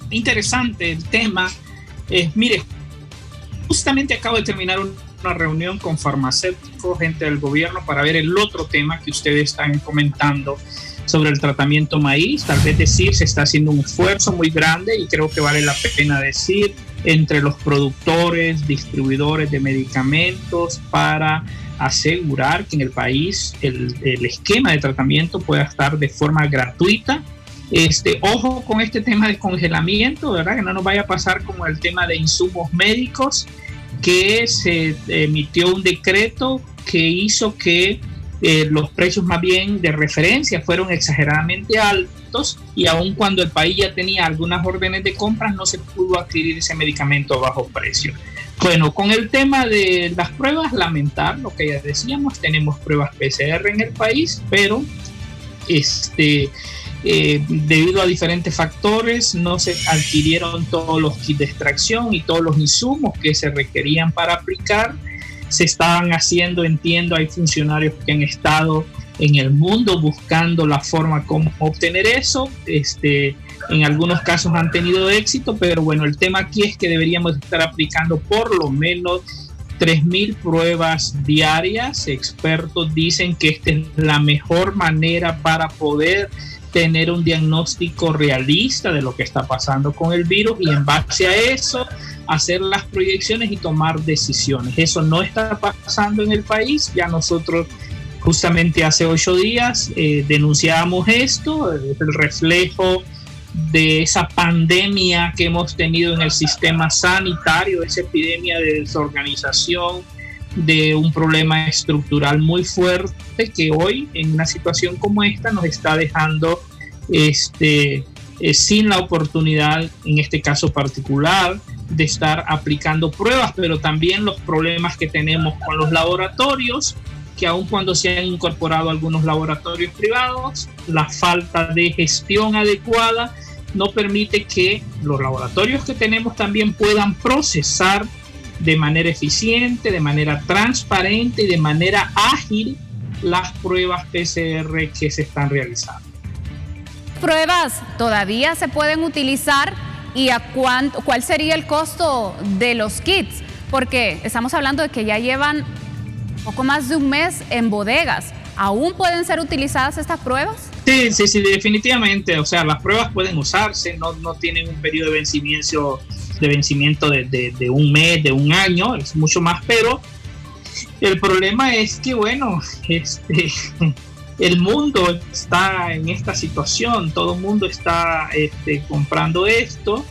interesante el tema. Mire, justamente acabo de terminar una reunión con farmacéuticos, gente del gobierno, para ver el otro tema que ustedes están comentando sobre el tratamiento maíz. Tal vez decir, se está haciendo un esfuerzo muy grande y creo que vale la pena decir, entre los productores, distribuidores de medicamentos, para asegurar que en el país el esquema de tratamiento pueda estar de forma gratuita. Ojo con este tema de congelamiento, ¿verdad? Que no nos vaya a pasar como el tema de insumos médicos, que se emitió un decreto que hizo que los precios más bien de referencia fueron exageradamente altos, y aun cuando el país ya tenía algunas órdenes de compras, no se pudo adquirir ese medicamento a bajo precio. Bueno, con el tema de las pruebas, lamentar lo que ya decíamos, tenemos pruebas PCR en el país, pero debido a diferentes factores no se adquirieron todos los kits de extracción y todos los insumos que se requerían para aplicar. Se estaban haciendo, entiendo, hay funcionarios que han estado en el mundo buscando la forma como obtener eso. En algunos casos han tenido éxito, pero bueno, el tema aquí es que deberíamos estar aplicando por lo menos 3,000 pruebas diarias. Expertos dicen que esta es la mejor manera para poder tener un diagnóstico realista de lo que está pasando con el virus, y en base a eso hacer las proyecciones y tomar decisiones. Eso no está pasando en el país. Ya nosotros justamente hace 8 días denunciábamos esto, el reflejo de esa pandemia que hemos tenido en el sistema sanitario, esa epidemia de desorganización, de un problema estructural muy fuerte que hoy en una situación como esta nos está dejando sin la oportunidad, en este caso particular, de estar aplicando pruebas, pero también los problemas que tenemos con los laboratorios, que aun cuando se han incorporado algunos laboratorios privados, la falta de gestión adecuada no permite que los laboratorios que tenemos también puedan procesar de manera eficiente, de manera transparente y de manera ágil las pruebas PCR que se están realizando. ¿Pruebas todavía se pueden utilizar y cuál sería el costo de los kits? Porque estamos hablando de que ya llevan poco más de un mes en bodegas. ¿Aún pueden ser utilizadas estas pruebas? Sí, definitivamente. O sea, las pruebas pueden usarse, no tienen un periodo de vencimiento de un mes, de un año, es mucho más, pero el problema es que, bueno, el mundo está en esta situación, todo el mundo está comprando esto.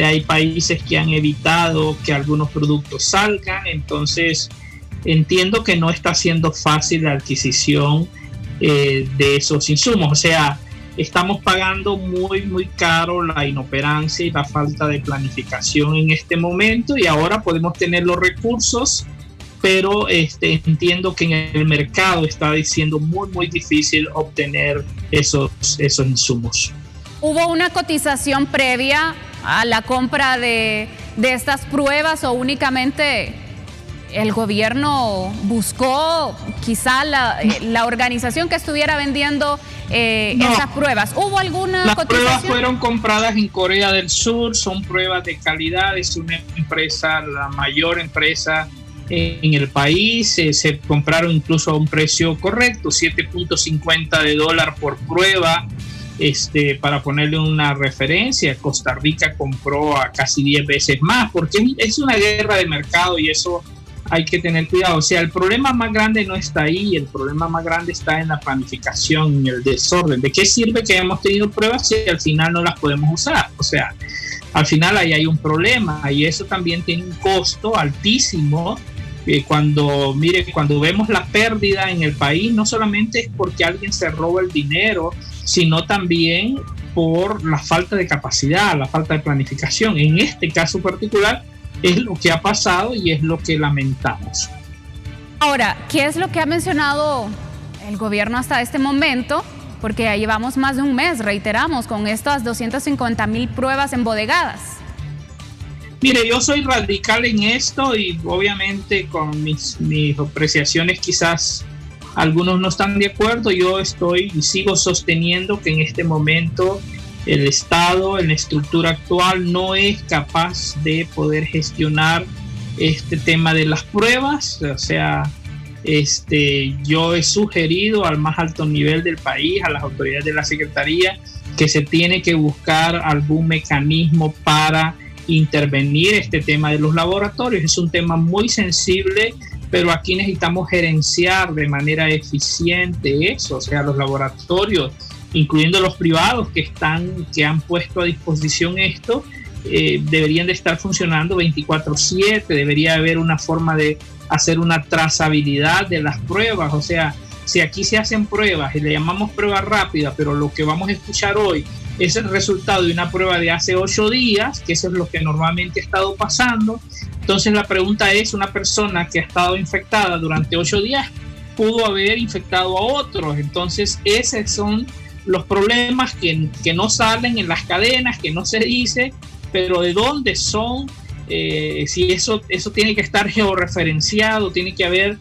Hay países que han evitado que algunos productos salgan, entonces entiendo que no está siendo fácil la adquisición de esos insumos. O sea, estamos pagando muy caro la inoperancia y la falta de planificación en este momento, y ahora podemos tener los recursos, pero entiendo que en el mercado está siendo muy difícil obtener esos insumos. ¿Hubo una cotización previa a la compra de estas pruebas, o únicamente el gobierno buscó quizá la organización que estuviera vendiendo esas pruebas? ¿Hubo alguna Las cotización? pruebas fueron compradas en Corea del Sur, son pruebas de calidad, es una empresa, la mayor empresa en el país. Se compraron incluso a un precio correcto, $7.50 por prueba. Para ponerle una referencia, Costa Rica compró a casi 10 veces más, porque es una guerra de mercado y eso hay que tener cuidado. O sea, el problema más grande no está ahí, el problema más grande está en la planificación, en el desorden. ¿De qué sirve que hemos tenido pruebas si al final no las podemos usar? O sea, al final ahí hay un problema, y eso también tiene un costo altísimo. Cuando vemos la pérdida en el país, no solamente es porque alguien se roba el dinero, sino también por la falta de capacidad, la falta de planificación. En este caso particular es lo que ha pasado y es lo que lamentamos. Ahora, ¿qué es lo que ha mencionado el gobierno hasta este momento? Porque ya llevamos más de un mes, reiteramos, con estas 250,000 pruebas embodegadas. Mire, yo soy radical en esto y obviamente con mis apreciaciones quizás algunos no están de acuerdo. Yo estoy y sigo sosteniendo que en este momento el Estado en la estructura actual no es capaz de poder gestionar este tema de las pruebas. O sea, yo he sugerido al más alto nivel del país, a las autoridades de la Secretaría, que se tiene que buscar algún mecanismo para intervenir este tema de los laboratorios. Es un tema muy sensible, pero aquí necesitamos gerenciar de manera eficiente eso. O sea, los laboratorios, incluyendo los privados que han puesto a disposición esto, deberían de estar funcionando 24/7. Debería haber una forma de hacer una trazabilidad de las pruebas. O sea, si aquí se hacen pruebas y le llamamos prueba rápida, pero lo que vamos a escuchar hoy es el resultado de una prueba de hace 8 días, que eso es lo que normalmente ha estado pasando. Entonces la pregunta es, una persona que ha estado infectada durante 8 días pudo haber infectado a otros. Entonces esos son los problemas que no salen en las cadenas, que no se dice, pero de dónde son. Si eso tiene que estar georreferenciado, tiene que haber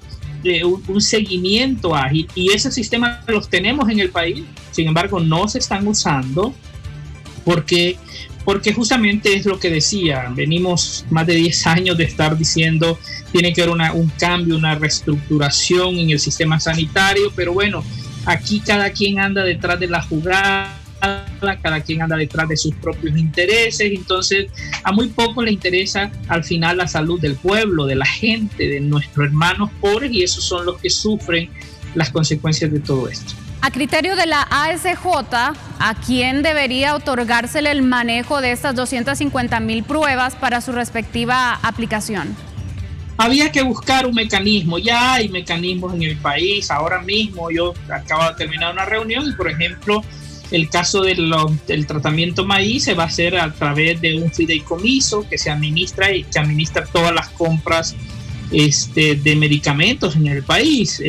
un seguimiento ágil, y ese sistema los tenemos en el país. Sin embargo, no se están usando porque justamente es lo que decía, venimos más de 10 años de estar diciendo tiene que haber un cambio, una reestructuración en el sistema sanitario, pero bueno, aquí cada quien anda detrás de la jugada, cada quien anda detrás de sus propios intereses. Entonces a muy poco le interesa al final la salud del pueblo, de la gente, de nuestros hermanos pobres, y esos son los que sufren las consecuencias de todo esto. A criterio de la ASJ, ¿a quién debería otorgársele el manejo de estas 250,000 pruebas para su respectiva aplicación? Había que buscar un mecanismo. Ya hay mecanismos en el país. Ahora mismo yo acabo de terminar una reunión y, por ejemplo, el caso del tratamiento maíz se va a hacer a través de un fideicomiso que se administra y que administra todas las compras de medicamentos en el país.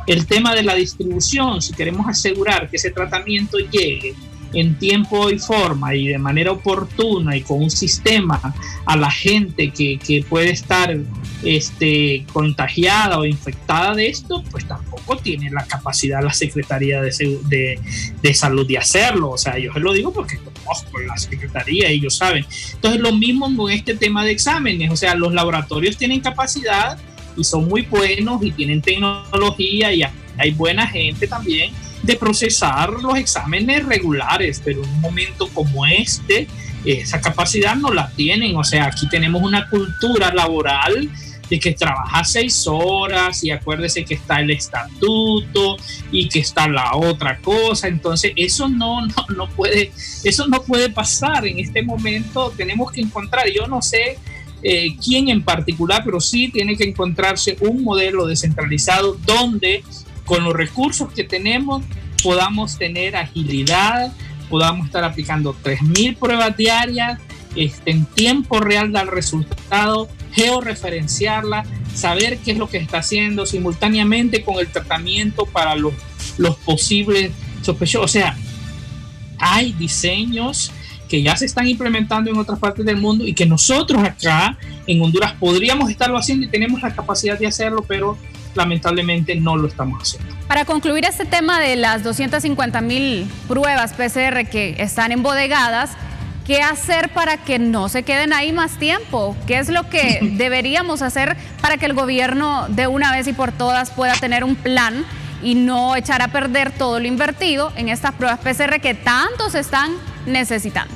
El tema de la distribución, si queremos asegurar que ese tratamiento llegue en tiempo y forma y de manera oportuna y con un sistema a la gente que puede estar contagiada o infectada de esto, pues tampoco tiene la capacidad la Secretaría de Salud de hacerlo. O sea, yo se lo digo porque conozco la Secretaría, ellos saben. Entonces, lo mismo con este tema de exámenes. O sea, los laboratorios tienen capacidad y son muy buenos y tienen tecnología y hay buena gente también de procesar los exámenes regulares, pero en un momento como esa capacidad no la tienen. O sea, aquí tenemos una cultura laboral de que trabaja 6 horas y acuérdese que está el estatuto y que está la otra cosa. Entonces eso no puede pasar en este momento. Tenemos que encontrar, yo no sé quién en particular, pero sí tiene que encontrarse un modelo descentralizado donde con los recursos que tenemos podamos tener agilidad, podamos estar aplicando 3,000 pruebas diarias, en tiempo real dar resultado, georreferenciarla, saber qué es lo que está haciendo simultáneamente con el tratamiento para los posibles sospechosos. O sea, hay diseños que ya se están implementando en otras partes del mundo y que nosotros acá en Honduras podríamos estarlo haciendo y tenemos la capacidad de hacerlo, pero lamentablemente no lo estamos haciendo. Para concluir este tema de las 250,000 pruebas PCR que están embodegadas, ¿qué hacer para que no se queden ahí más tiempo? ¿Qué es lo que deberíamos hacer para que el gobierno de una vez y por todas pueda tener un plan y no echar a perder todo lo invertido en estas pruebas PCR que tanto se están necesitando?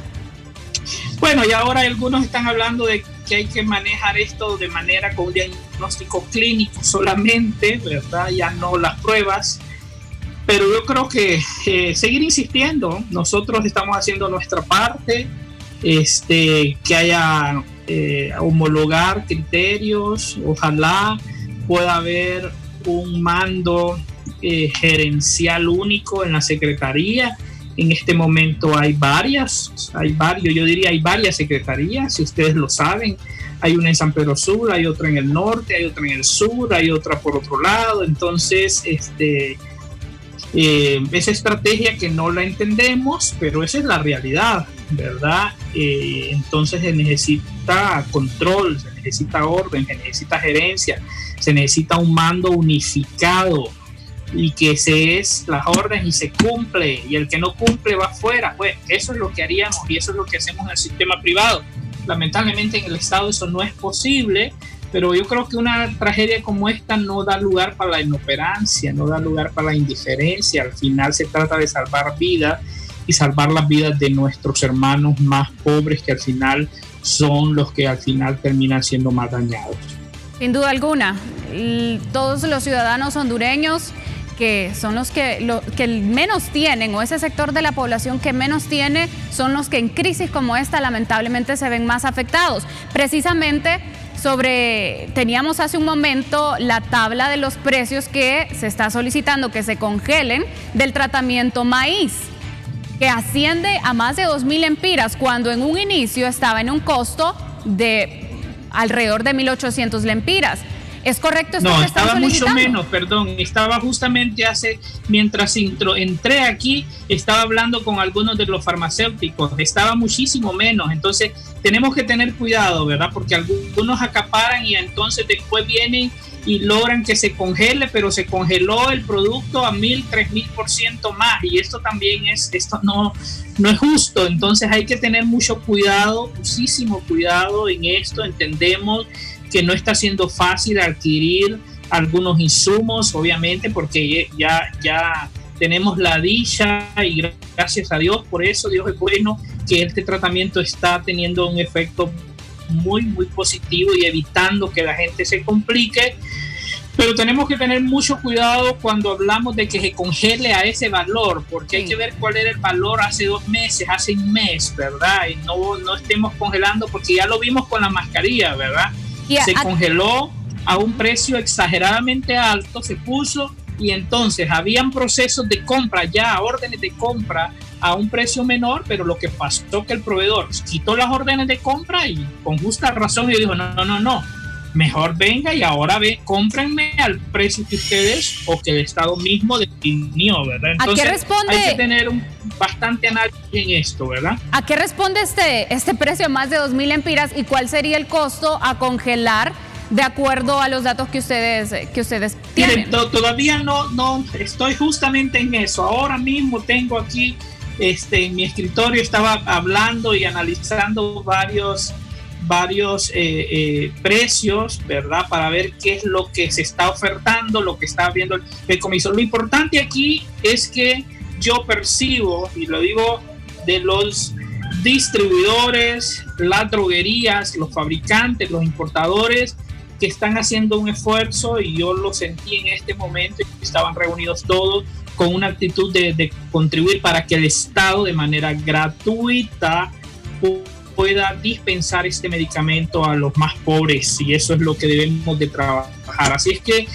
Bueno, y ahora algunos están hablando de que hay que manejar esto de manera con diagnóstico clínico solamente, ¿verdad? Ya no las pruebas. Pero yo creo que seguir insistiendo. Nosotros estamos haciendo nuestra parte, que haya homologar criterios. Ojalá pueda haber un mando gerencial único en la Secretaría. En este momento hay varias secretarías, si ustedes lo saben. Hay una en San Pedro Sur, hay otra en el norte, hay otra en el sur, hay otra por otro lado. Entonces, esa estrategia que no la entendemos, pero esa es la realidad, ¿verdad? Entonces se necesita control, se necesita orden, se necesita gerencia, se necesita un mando unificado y que se es las órdenes y se cumple, y el que no cumple va afuera. Pues eso es lo que haríamos y eso es lo que hacemos en el sistema privado. Lamentablemente en el Estado eso no es posible, pero yo creo que una tragedia como esta no da lugar para la inoperancia, no da lugar para la indiferencia. Al final se trata de salvar vidas y salvar las vidas de nuestros hermanos más pobres, que al final son los que al final terminan siendo más dañados. Sin duda alguna, todos los ciudadanos hondureños que son los que menos tienen, o ese sector de la población que menos tiene, son los que en crisis como esta lamentablemente se ven más afectados. Precisamente teníamos hace un momento la tabla de los precios que se está solicitando que se congelen del tratamiento maíz, que asciende a más de 2.000 lempiras, cuando en un inicio estaba en un costo de alrededor de 1.800 lempiras. ¿Es correcto esto que están solicitando? No, estaba mucho menos, perdón. Estaba justamente mientras entré aquí, estaba hablando con algunos de los farmacéuticos. Estaba muchísimo menos. Entonces, tenemos que tener cuidado, ¿verdad? Porque algunos acaparan y entonces después vienen y logran que se congele, pero se congeló el producto a 1.000, 3.000% más. Y esto también esto no es justo. Entonces, hay que tener mucho cuidado, muchísimo cuidado en esto. Entendemos que no está siendo fácil adquirir algunos insumos, obviamente, porque ya tenemos la dicha, y gracias a Dios por eso, Dios es bueno, que este tratamiento está teniendo un efecto muy, muy positivo y evitando que la gente se complique. Pero tenemos que tener mucho cuidado cuando hablamos de que se congele a ese valor, porque hay que ver cuál era el valor hace 2 meses, hace un mes, ¿verdad? Y no estemos congelando, porque ya lo vimos con la mascarilla, ¿verdad? Se congeló a un precio exageradamente alto, se puso, y entonces habían procesos de compra ya, órdenes de compra a un precio menor, pero lo que pasó que el proveedor quitó las órdenes de compra y con justa razón y dijo, no, mejor venga y ahora cómprenme al precio que ustedes o que el Estado mismo definió, ¿verdad? Entonces, ¿a qué responde? Hay que tener bastante análisis en esto, ¿verdad? ¿A qué responde este precio de más de 2.000 lempiras y cuál sería el costo a congelar de acuerdo a los datos que ustedes tienen? Miren, todavía no estoy justamente en eso. Ahora mismo tengo aquí en mi escritorio, estaba hablando y analizando varios precios, ¿verdad? Para ver qué es lo que se está ofertando, lo que está viendo el comisor. Lo importante aquí es que yo percibo, y lo digo de los distribuidores, las droguerías, los fabricantes, los importadores, que están haciendo un esfuerzo, y yo lo sentí en este momento, estaban reunidos todos con una actitud de contribuir para que el Estado de manera gratuita pueda dispensar este medicamento a los más pobres, y eso es lo que debemos de trabajar. Así es que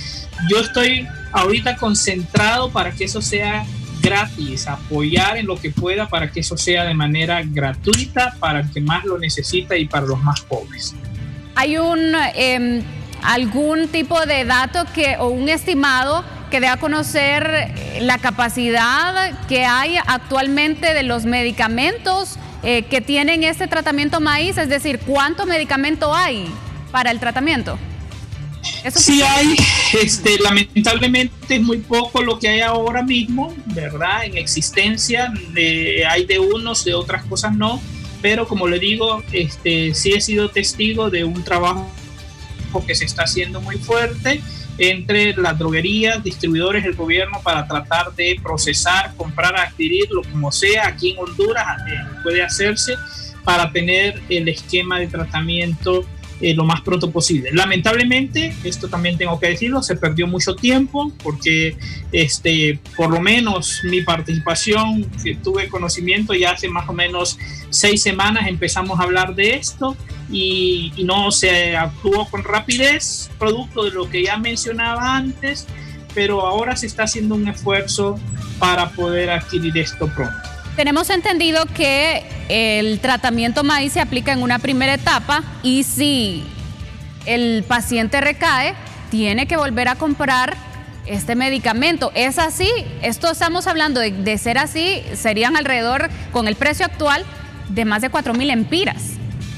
yo estoy ahorita concentrado para que eso sea gratis, apoyar en lo que pueda para que eso sea de manera gratuita para el que más lo necesita y para los más pobres. ¿Hay algún tipo de dato o un estimado que dé a conocer la capacidad que hay actualmente de los medicamentos que tienen este tratamiento maíz? Es decir, ¿cuánto medicamento hay para el tratamiento? Sí hay, lamentablemente es muy poco lo que hay ahora mismo, ¿verdad? En existencia, hay de unos, de otras cosas no, pero como le digo, sí he sido testigo de un trabajo que se está haciendo muy fuerte entre las droguerías, distribuidores, el gobierno, para tratar de procesar, comprar, adquirirlo, como sea, aquí en Honduras puede hacerse para tener el esquema de tratamiento lo más pronto posible. Lamentablemente, esto también tengo que decirlo, se perdió mucho tiempo porque por lo menos mi participación, que tuve conocimiento ya hace más o menos 6 semanas empezamos a hablar de esto y no se actuó con rapidez, producto de lo que ya mencionaba antes, pero ahora se está haciendo un esfuerzo para poder adquirir esto pronto. Tenemos entendido que el tratamiento maíz se aplica en una primera etapa y si el paciente recae, tiene que volver a comprar este medicamento. ¿Es así? Esto estamos hablando de ser así, serían alrededor, con el precio actual, de más de 4.000 lempiras.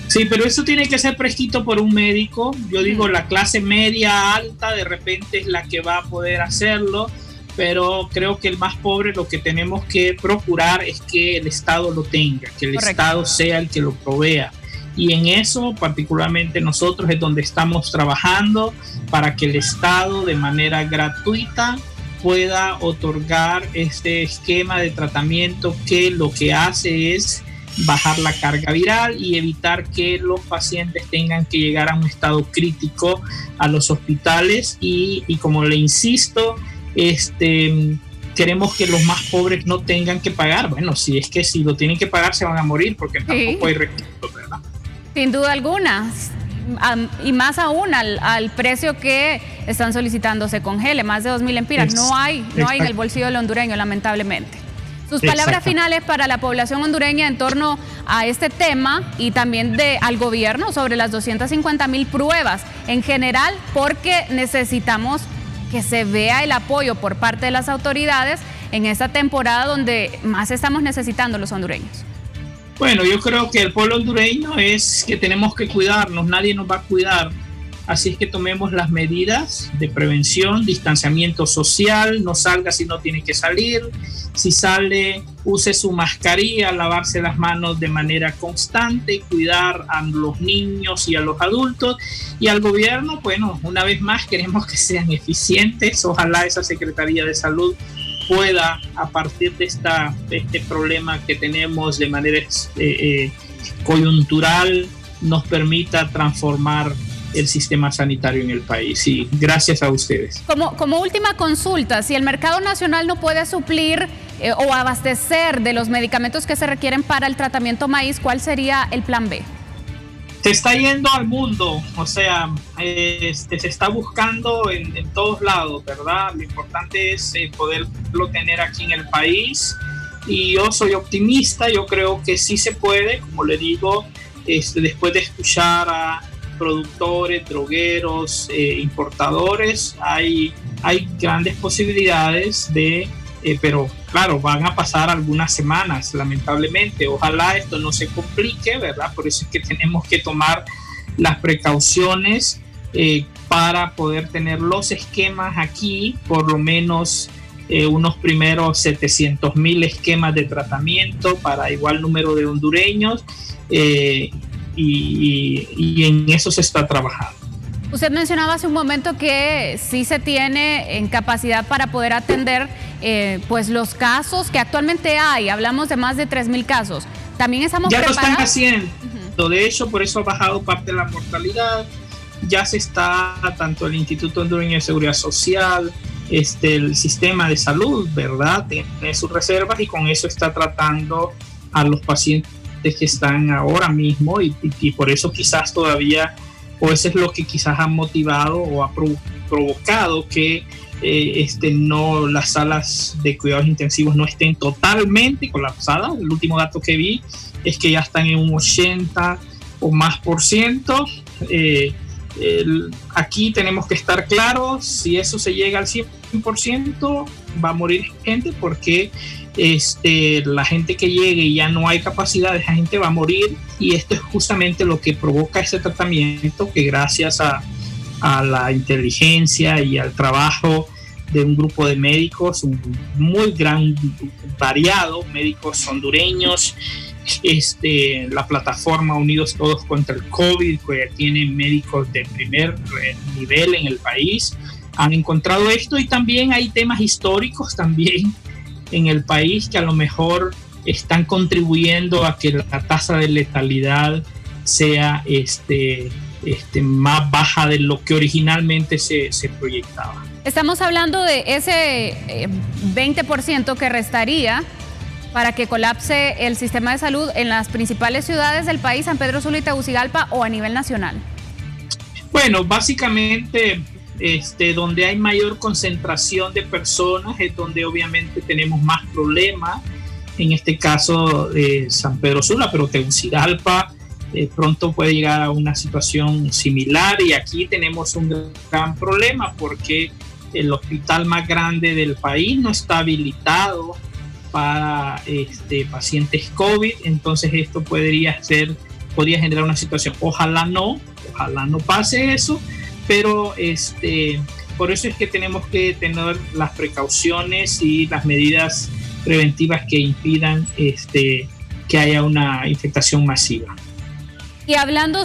Sí, pero eso tiene que ser prescrito por un médico. Yo digo, la clase media alta de repente es la que va a poder hacerlo, pero creo que el más pobre lo que tenemos que procurar es que el Estado lo tenga, que el Estado sea el que lo provea. Y en eso particularmente nosotros es donde estamos trabajando para que el Estado de manera gratuita pueda otorgar este esquema de tratamiento que lo que hace es bajar la carga viral y evitar que los pacientes tengan que llegar a un estado crítico a los hospitales y como le insisto, queremos que los más pobres no tengan que pagar. Bueno, si es que si lo tienen que pagar se van a morir porque tampoco hay recursos, ¿verdad? Sin duda alguna, y más aún al precio que están solicitando se congele, más de 2.000 lempiras. No hay en el bolsillo del hondureño, lamentablemente. Sus palabras finales para la población hondureña en torno a este tema y también al gobierno sobre las 250.000 pruebas en general, porque necesitamos que se vea el apoyo por parte de las autoridades en esta temporada donde más estamos necesitando los hondureños. Bueno, yo creo que el pueblo hondureño es que tenemos que cuidarnos, nadie nos va a cuidar. Así es que tomemos las medidas de prevención, distanciamiento social, no salga si no tiene que salir. Si sale, use su mascarilla, lavarse las manos de manera constante, cuidar a los niños y a los adultos. Y al gobierno, bueno, una vez más queremos que sean eficientes. Ojalá esa Secretaría de Salud pueda, a partir de este problema que tenemos de manera coyuntural, nos permita transformar el sistema sanitario en el país. Y gracias a ustedes. Como última consulta, si el mercado nacional no puede suplir o abastecer de los medicamentos que se requieren para el tratamiento maíz, ¿cuál sería el plan B? Se está yendo al mundo, o sea, se está buscando en todos lados, ¿verdad? Lo importante es poderlo tener aquí en el país y yo soy optimista, yo creo que sí se puede, como le digo, después de escuchar a productores, drogueros, importadores, hay grandes posibilidades pero claro, van a pasar algunas semanas, lamentablemente. Ojalá esto no se complique, ¿verdad? Por eso es que tenemos que tomar las precauciones para poder tener los esquemas aquí, por lo menos unos primeros 700.000 esquemas de tratamiento para igual número de hondureños. Y en eso se está trabajando. Usted mencionaba hace un momento que sí se tiene en capacidad para poder atender pues los casos que actualmente hay. Hablamos de más de 3.000 casos. También estamos preparados. Ya lo están haciendo. De hecho, por eso ha bajado parte de la mortalidad. Ya se está, tanto el Instituto Hondureño de Seguridad Social, el sistema de salud, ¿verdad? Tiene sus reservas y con eso está tratando a los pacientes que están ahora mismo y por eso quizás todavía, o eso es lo que quizás ha motivado o ha provocado que no, las salas de cuidados intensivos no estén totalmente colapsadas. El último dato que vi es que ya están en un 80 o más %. Aquí tenemos que estar claros, si eso se llega al 100%, va a morir gente porque la gente que llegue y ya no hay capacidad, esa gente va a morir, y esto es justamente lo que provoca ese tratamiento que gracias a la inteligencia y al trabajo de un grupo de médicos, un muy gran variado, médicos hondureños, la plataforma Unidos Todos contra el COVID, que tiene médicos de primer nivel en el país, han encontrado esto, y también hay temas históricos también en el país que a lo mejor están contribuyendo a que la tasa de letalidad sea más baja de lo que originalmente se proyectaba. Estamos hablando de ese 20% que restaría para que colapse el sistema de salud en las principales ciudades del país, San Pedro Sula y Tegucigalpa, o a nivel nacional. Bueno, básicamente donde hay mayor concentración de personas es donde obviamente tenemos más problemas. En este caso San Pedro Sula, pero Tegucigalpa pronto puede llegar a una situación similar, y aquí tenemos un gran problema porque el hospital más grande del país no está habilitado para pacientes COVID, entonces esto podría generar una situación. Ojalá no pase eso, pero por eso es que tenemos que tener las precauciones y las medidas preventivas que impidan que haya una infectación masiva. Y hablando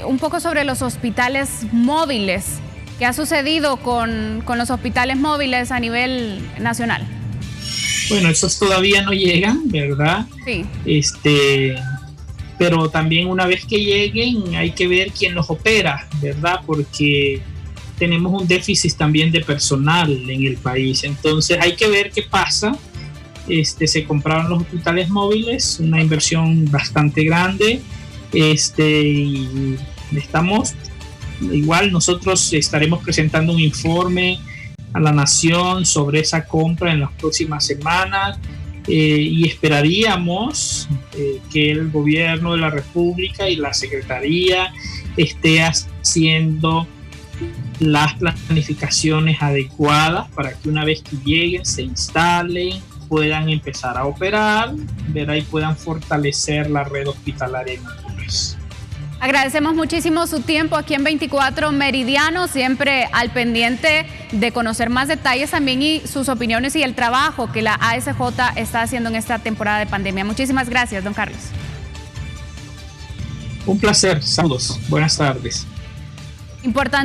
un poco sobre los hospitales móviles, ¿qué ha sucedido con los hospitales móviles a nivel nacional? Bueno, esos todavía no llegan, ¿verdad? Sí. Pero también una vez que lleguen hay que ver quién los opera, ¿verdad? Porque tenemos un déficit también de personal en el país. Entonces hay que ver qué pasa. Se compraron los hospitales móviles, una inversión bastante grande. Y nosotros estaremos presentando un informe a la nación sobre esa compra en las próximas semanas. Y esperaríamos que el gobierno de la República y la Secretaría esté haciendo las planificaciones adecuadas para que una vez que lleguen, se instalen, puedan empezar a operar, ¿verdad? Y puedan fortalecer la red hospitalaria en Honduras. Agradecemos muchísimo su tiempo aquí en 24 Meridiano, siempre al pendiente de conocer más detalles también y sus opiniones y el trabajo que la ASJ está haciendo en esta temporada de pandemia. Muchísimas gracias, don Carlos. Un placer, saludos, buenas tardes. Importante.